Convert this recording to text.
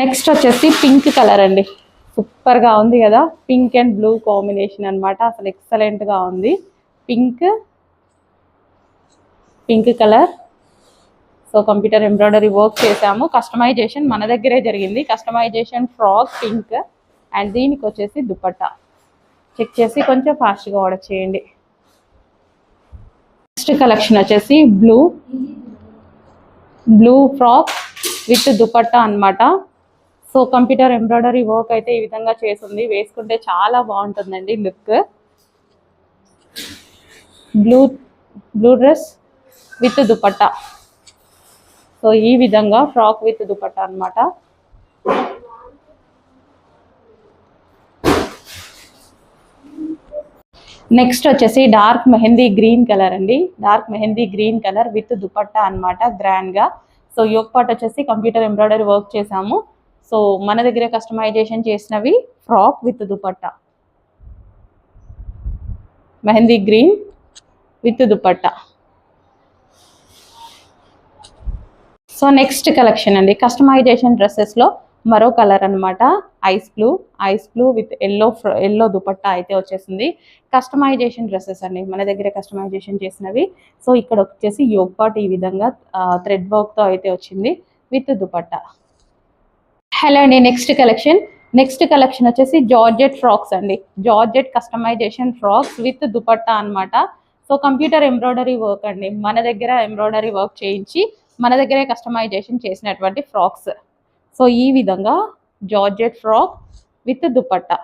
Next వచ్చేసి pink colour అండి. సూపర్గా ఉంది కదా, పింక్ అండ్ బ్లూ కాంబినేషన్ అనమాట. అసలు ఎక్సలెంట్గా ఉంది. Pink colour. So computer embroidery work చేసాము. కస్టమైజేషన్ మన దగ్గరే జరిగింది. కస్టమైజేషన్ ఫ్రాక్ పింక్ అండ్ దీనికి వచ్చేసి దుపట్టా. చెక్ చేసి కొంచెం ఫాస్ట్గా ఆర్డర్ చేయండి. నెక్స్ట్ కలెక్షన్ వచ్చేసి బ్లూ ఫ్రాక్ విత్ దుపట్టా అనమాట. సో కంప్యూటర్ ఎంబ్రాయిడరీ వర్క్ అయితే ఈ విధంగా చేసింది. వేసుకుంటే చాలా బాగుంటుందండి look. Blue dress with dupatta. So ఈ విధంగా ఫ్రాక్ విత్ దుపట్టా అనమాట. నెక్స్ట్ వచ్చేసి డార్క్ మెహందీ గ్రీన్ కలర్ అండి. Dark mehndi green colour with dupatta అనమాట, గ్రాండ్ గా. సో యోక్ పార్ట్ వచ్చేసి కంప్యూటర్ ఎంబ్రాయిడరీ వర్క్ చేసాము. సో మన దగ్గర కస్టమైజేషన్ చేసినవి frock with dupatta, mehndi green with dupatta. So next collection అండి, కస్టమైజేషన్ డ్రెస్సెస్లో మరో కలర్ అనమాట. Ice blue with yellow dupatta అయితే వచ్చేసింది. కస్టమైజేషన్ డ్రెస్సెస్ అండి, మన దగ్గర కస్టమైజేషన్ చేసినవి. సో ఇక్కడ వచ్చేసి యోక్ పార్ట్ ఈ విధంగా థ్రెడ్ వర్క్తో అయితే వచ్చింది విత్ దుపట్టా. హలో అండి, నెక్స్ట్ కలెక్షన్ వచ్చేసి జార్జెట్ ఫ్రాక్స్ అండి. Georgette customisation frocks with dupatta అనమాట. సో కంప్యూటర్ ఎంబ్రాయిడరీ వర్క్ అండి, మన దగ్గర ఎంబ్రాయిడరీ వర్క్ చేయించి మన దగ్గరే కస్టమైజేషన్ చేసినటువంటి ఫ్రాక్స్. సో ఈ విధంగా జార్జెట్ ఫ్రాక్ విత్ దుపట్టా.